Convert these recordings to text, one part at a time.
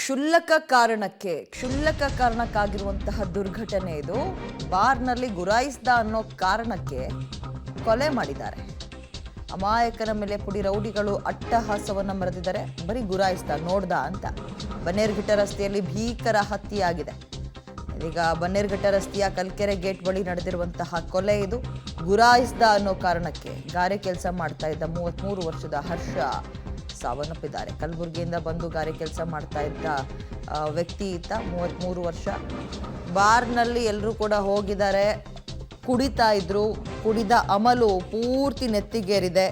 ಕ್ಷುಲ್ಲಕ ಕಾರಣಕ್ಕಾಗಿರುವಂತಹ ದುರ್ಘಟನೆ ಇದು. ಬಾರ್ನಲ್ಲಿ ಗುರಾಯಿಸ್ದ ಅನ್ನೋ ಕಾರಣಕ್ಕೆ ಕೊಲೆ ಮಾಡಿದ್ದಾರೆ. ಅಮಾಯಕನ ಮೇಲೆ ಪುಡಿ ರೌಡಿಗಳು ಅಟ್ಟಹಾಸವನ್ನ ಮೆರೆದಿದ್ದಾರೆ. ಬರೀ ಗುರಾಯಿಸ್ದ ನೋಡ್ದ ಅಂತ. ಬನ್ನೇರುಘಟ್ಟ ರಸ್ತೆಯಲ್ಲಿ ಭೀಕರ ಹತ್ಯೆಯಾಗಿದೆ. ಈಗ ಬನ್ನೇರುಘಟ್ಟ ರಸ್ತೆಯ ಕಲ್ಕೆರೆ ಗೇಟ್ ಬಳಿ ನಡೆದಿರುವಂತಹ ಕೊಲೆ ಇದು. ಗುರಾಯಿಸ್ದ ಅನ್ನೋ ಕಾರಣಕ್ಕೆ ಗಾರೆ ಕೆಲಸ ಮಾಡ್ತಾ ಇದ್ದ 33 ವರ್ಷದ ಹರ್ಷ ಸಾವನ್ನಪ್ಪಿದ್ದಾರೆ. ಕಲಬುರಗಿಯಿಂದ ಬಂದು ಗಾರೆ ಕೆಲಸ ಮಾಡ್ತಾ ಇದ್ದ ವ್ಯಕ್ತಿ ಈತ, 33 ವರ್ಷ. ಬಾರ್ನಲ್ಲಿ ಎಲ್ಲರೂ ಕೂಡ ಹೋಗಿದ್ದಾರೆ, ಕುಡಿತಾ ಇದ್ರು. ಕುಡಿದ ಅಮಲು ಪೂರ್ತಿ ನೆತ್ತಿಗೇರಿದೆ.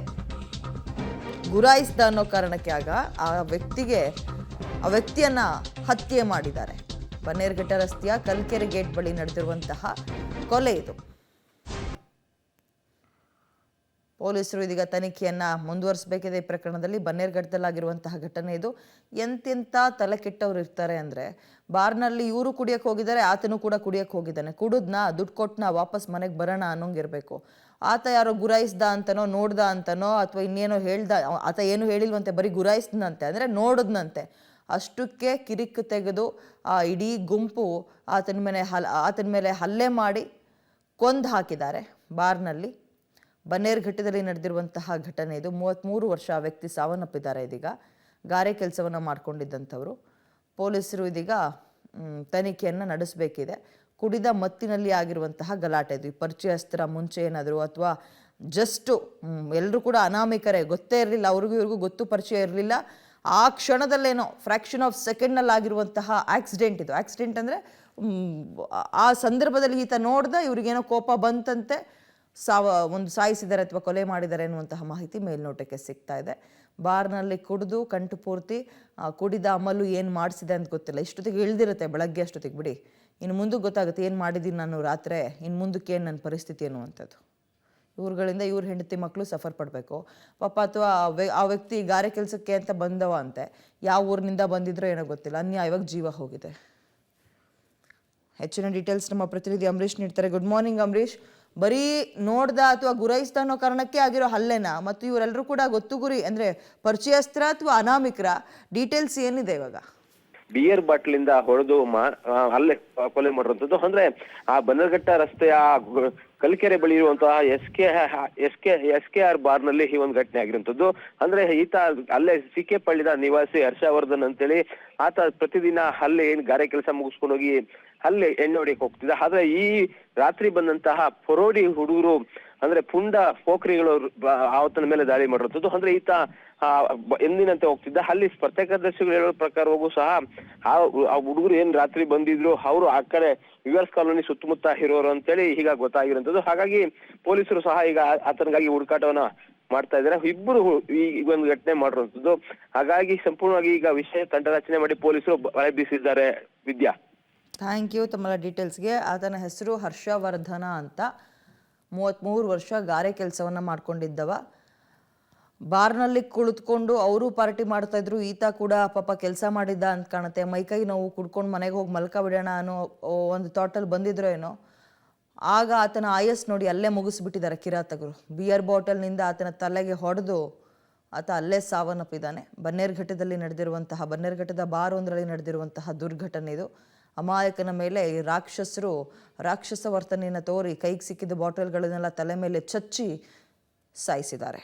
ಗುರಾಯಿಸ್ದ ಅನ್ನೋ ಕಾರಣಕ್ಕೆ ಆಗ ಆ ವ್ಯಕ್ತಿಯನ್ನ ಹತ್ಯೆ ಮಾಡಿದ್ದಾರೆ. ಬನ್ನೇರುಘಟ್ಟ ರಸ್ತೆಯ ಕಲ್ಕೆರೆ ಗೇಟ್ ಬಳಿ ನಡೆದಿರುವಂತಹ ಕೊಲೆ ಇದು. ಪೊಲೀಸರು ಇದೀಗ ತನಿಖೆಯನ್ನ ಮುಂದುವರಿಸಬೇಕಿದೆ. ಈ ಪ್ರಕರಣದಲ್ಲಿ ಬನ್ನೇರುಘಟ್ಟದಲ್ಲಾಗಿರುವಂತಹ ಘಟನೆ ಇದು. ಎಂತೆಂಥ ತಲೆ ಕೆಟ್ಟವ್ರು ಇರ್ತಾರೆ ಅಂದರೆ, ಬಾರ್ನಲ್ಲಿ ಇವರು ಕುಡಿಯಕ್ಕೆ ಹೋಗಿದ್ದಾರೆ, ಆತನು ಕೂಡ ಕುಡಿಯಕ್ಕೆ ಹೋಗಿದ್ದಾನೆ. ಕುಡಿದ್ನ, ದುಡ್ಡು ಕೊಟ್ಟನ, ವಾಪಸ್ ಮನೆಗೆ ಬರೋಣ ಅನ್ನೋಂಗಿರಬೇಕು. ಆತ ಯಾರೋ ಗುರಾಯಿಸ್ದ ಅಂತನೋ, ನೋಡ್ದ ಅಂತನೋ, ಅಥವಾ ಇನ್ನೇನೋ ಹೇಳ್ದ. ಆತ ಏನು ಹೇಳಿಲ್ವಂತೆ, ಬರೀ ಗುರಾಯಿಸ್ದಂತೆ, ಅಂದರೆ ನೋಡಿದ್ನಂತೆ. ಅಷ್ಟಕ್ಕೆ ಕಿರಿಕ್ ತೆಗೆದು ಆ ಇಡೀ ಗುಂಪು ಆತನ ಮೇಲೆ ಹಲ್ಲೆ ಮಾಡಿ ಕೊಂದು ಹಾಕಿದ್ದಾರೆ ಬಾರ್ನಲ್ಲಿ. ಬನ್ನೇರುಘಟ್ಟದಲ್ಲಿ ನಡೆದಿರುವಂತಹ ಘಟನೆ ಇದು. 33 ವರ್ಷ ಆ ವ್ಯಕ್ತಿ ಸಾವನ್ನಪ್ಪಿದ್ದಾರೆ. ಇದೀಗ ಗಾರೆ ಕೆಲಸವನ್ನು ಮಾಡ್ಕೊಂಡಿದ್ದಂಥವ್ರು. ಪೊಲೀಸರು ಇದೀಗ ತನಿಖೆಯನ್ನು ನಡೆಸಬೇಕಿದೆ. ಕುಡಿದ ಮತ್ತಿನಲ್ಲಿ ಆಗಿರುವಂತಹ ಗಲಾಟೆ ಇದು. ಪರಿಚಯಸ್ಥರ ಮುಂಚೆ ಏನಾದರೂ, ಅಥವಾ ಜಸ್ಟು ಎಲ್ಲರೂ ಕೂಡ ಅನಾಮಿಕರೇ, ಗೊತ್ತೇ ಇರಲಿಲ್ಲ, ಅವ್ರಿಗೂ ಇವ್ರಿಗೂ ಗೊತ್ತು ಪರಿಚಯ ಇರಲಿಲ್ಲ. ಆ ಕ್ಷಣದಲ್ಲೇನೋ ಫ್ರ್ಯಾಕ್ಷನ್ ಆಫ್ ಸೆಕೆಂಡ್ನಲ್ಲಿ ಆಗಿರುವಂತಹ ಆಕ್ಸಿಡೆಂಟ್ ಇದು. ಆಕ್ಸಿಡೆಂಟ್ ಅಂದರೆ ಆ ಸಂದರ್ಭದಲ್ಲಿ ಈತ ನೋಡ್ದ, ಇವ್ರಿಗೇನೋ ಕೋಪ ಬಂತಂತೆ, ಸಾಯಿಸಿದ್ದಾರೆ ಅಥವಾ ಕೊಲೆ ಮಾಡಿದ್ದಾರೆ ಎನ್ನುವಂತಹ ಮಾಹಿತಿ ಮೇಲ್ನೋಟಕ್ಕೆ ಸಿಗ್ತಾ ಇದೆ. ಬಾರ್ನಲ್ಲಿ ಕುಡಿದು ಕಂಟು ಪೂರ್ತಿ ಕುಡಿದ ಅಮಲು ಏನು ಮಾಡಿಸಿದೆ ಅಂತ ಗೊತ್ತಿಲ್ಲ. ಇಷ್ಟೊತ್ತಿಗೆ ಇಳ್ದಿರುತ್ತೆ, ಬೆಳಗ್ಗೆ ಅಷ್ಟೊತ್ತಿಗೆ ಬಿಡಿ. ಇನ್ನು ಮುಂದಕ್ಕೆ ಗೊತ್ತಾಗುತ್ತೆ ಏನು ಮಾಡಿದ್ದೀನಿ ನಾನು ರಾತ್ರಿ, ಇನ್ನು ಮುಂದಕ್ಕೆ ಏನು ನನ್ನ ಪರಿಸ್ಥಿತಿ ಅನ್ನುವಂಥದ್ದು. ಇವ್ರುಗಳಿಂದ ಇವ್ರ ಹೆಂಡತಿ ಮಕ್ಕಳು ಸಫರ್ ಪಡಬೇಕು ಪಾಪ. ಅಥವಾ ಆ ವ್ಯಕ್ತಿ ಗಾರೆ ಕೆಲಸಕ್ಕೆ ಅಂತ ಬಂದವ ಅಂತೆ, ಯಾವ ಊರಿನಿಂದ ಬಂದಿದ್ರೋ ಏನೋ ಗೊತ್ತಿಲ್ಲ, ಅನ್ಯಾಯವಾಗಿ ಜೀವ ಹೋಗಿದೆ. ಹೆಚ್ಚಿನ ಡೀಟೇಲ್ಸ್ ನಮ್ಮ ಪ್ರತಿನಿಧಿ ಅಂಬರೀಷ್ ನೀಡ್ತಾರೆ. Good morning Ambareesh. ಬರೀ ನೋಡ್ದ ಅಥವಾ ಗುರಾಯಿಸ್ದ ಅನ್ನೋ ಕಾರಣಕ್ಕೆ ಆಗಿರೋ ಹಲ್ಲೆನ, ಮತ್ತು ಇವರೆಲ್ಲರೂ ಕೂಡ ಗೊತ್ತು ಗುರಿ ಅಂದರೆ ಪರಿಚಯಸ್ತ್ರ ಅಥವಾ ಅನಾಮಿಕರ, ಡೀಟೇಲ್ಸ್ ಏನಿದೆ ಇವಾಗ? ಬಿಯರ್ ಬಾಟ್ಲಿಂದ ಹೊಡೆದು ಅಲ್ಲೇ ಕೊಲೆ ಮಾಡಿರುವಂತದ್ದು. ಅಂದ್ರೆ ಆ ಬನ್ನೇರುಘಟ್ಟ ರಸ್ತೆಯ ಕಲ್ಕೆರೆ ಬಳಿ ಇರುವಂತಹ ಎಸ್ ಕೆ ಆರ್ ಬಾರ್ ನಲ್ಲಿ ಈ ಒಂದು ಘಟನೆ ಆಗಿರುವಂತದ್ದು. ಅಂದ್ರೆ ಈತ ಅಲ್ಲೇ ಸಿಕೆ ಪಳ್ಳಿದ ನಿವಾಸಿ ಹರ್ಷವರ್ಧನ್ ಅಂತೇಳಿ, ಆತ ಪ್ರತಿದಿನ ಅಲ್ಲೇ ಏನ್ ಗಾರೆ ಕೆಲಸ ಮುಗಿಸ್ಕೊಂಡು ಹೋಗಿ ಅಲ್ಲೇ ಎಣ್ಣೆ ಹೊಡಿಯಕ್ಕೆ ಹೋಗ್ತಿದ್ದ. ಆದ್ರೆ ಈ ರಾತ್ರಿ ಬಂದಂತಹ ಪೊರೋಡಿ ಹುಡುಗರು, ಅಂದ್ರೆ ಪುಂಡ ಪೋಖ್ರಿಗಳು ಆತನ ಮೇಲೆ ದಾಳಿ ಮಾಡಿರುವಂತದ್ದು. ಅಂದ್ರೆ ಈತ ಎಂದಿನಂತೆ ಹೋಗ್ತಿದ್ದ. ಅಲ್ಲಿ ಪ್ರತ್ಯೇಕದರ್ಶಿಗಳು ಹೇಳೋ ಪ್ರಕಾರವಾಗೂ ಸಹ ಆ ಹುಡುಗರು ಏನ್ ರಾತ್ರಿ ಬಂದಿದ್ರು, ಅವರು ಆ ಕಡೆ ಯುಎಸ್ ಕಾಲೋನಿ ಸುತ್ತಮುತ್ತ ಇರೋರು ಅಂತೇಳಿ ಈಗ ಗೊತ್ತಾಗಿರುವಂತದ್ದು. ಹಾಗಾಗಿ ಪೊಲೀಸರು ಸಹ ಈಗ ಆತನಿಗಾಗಿ ಹುಡುಕಾಟವನ್ನ ಮಾಡ್ತಾ ಇದ್ದಾರೆ. ಇಬ್ಬರು ಈ ಒಂದು ಘಟನೆ ಮಾಡಿರುವಂತದ್ದು. ಹಾಗಾಗಿ ಸಂಪೂರ್ಣವಾಗಿ ಈಗ ವಿಷಯ ತಂಡ ರಚನೆ ಮಾಡಿ ಪೊಲೀಸರು ಬಲೆ ಬೀಸಿದ್ದಾರೆ. ವಿದ್ಯಾ, ಥ್ಯಾಂಕ್ ಯು ತಮ್ಮೆಲ್ಲ ಡೀಟೇಲ್ಸ್ಗೆ. ಆತನ ಹೆಸರು ಹರ್ಷವರ್ಧನ ಅಂತ, 33 ವರ್ಷ, ಗಾರೆ ಕೆಲಸವನ್ನು ಮಾಡ್ಕೊಂಡಿದ್ದವ. ಬಾರ್ನಲ್ಲಿ ಕುಳಿತುಕೊಂಡು ಅವರು ಪಾರ್ಟಿ ಮಾಡ್ತಾ ಇದ್ರು, ಈತ ಕೂಡ ಪಾಪ ಕೆಲಸ ಮಾಡಿದ್ದ ಅಂತ ಕಾಣುತ್ತೆ. ಮೈಕೈ ನೋವು, ಕುಡ್ಕೊಂಡು ಮನೆಗೆ ಹೋಗಿ ಮಲ್ಕ ಬಿಡೋಣ ಅನ್ನೋ ಒಂದು ಥಾಟಲ್ಲಿ ಬಂದಿದ್ರೋ ಏನೋ. ಆಗ ಆತನ ಆಯಸ್ ನೋಡಿ ಅಲ್ಲೇ ಮುಗಿಸ್ಬಿಟ್ಟಿದ್ದಾರೆ ಕಿರಾತಕರು. ಬಿಯರ್ ಬಾಟಲ್ನಿಂದ ಆತನ ತಲೆಗೆ ಹೊಡೆದು ಆತ ಅಲ್ಲೇ ಸಾವನ್ನಪ್ಪಿದ್ದಾನೆ. ಬನ್ನೇರುಘಟ್ಟದ ಬಾರ್ ಒಂದರಲ್ಲಿ ನಡೆದಿರುವಂತಹ ದುರ್ಘಟನೆ ಇದು. ಅಮಾಯಕನ ಮೇಲೆ ಈ ರಾಕ್ಷಸ ವರ್ತನೆಯನ್ನು ತೋರಿ ಕೈಗೆ ಸಿಕ್ಕಿದ ಬಾಟಲ್ಗಳನ್ನೆಲ್ಲ ತಲೆ ಮೇಲೆ ಚಚ್ಚಿ ಸಾಯಿಸಿದ್ದಾರೆ.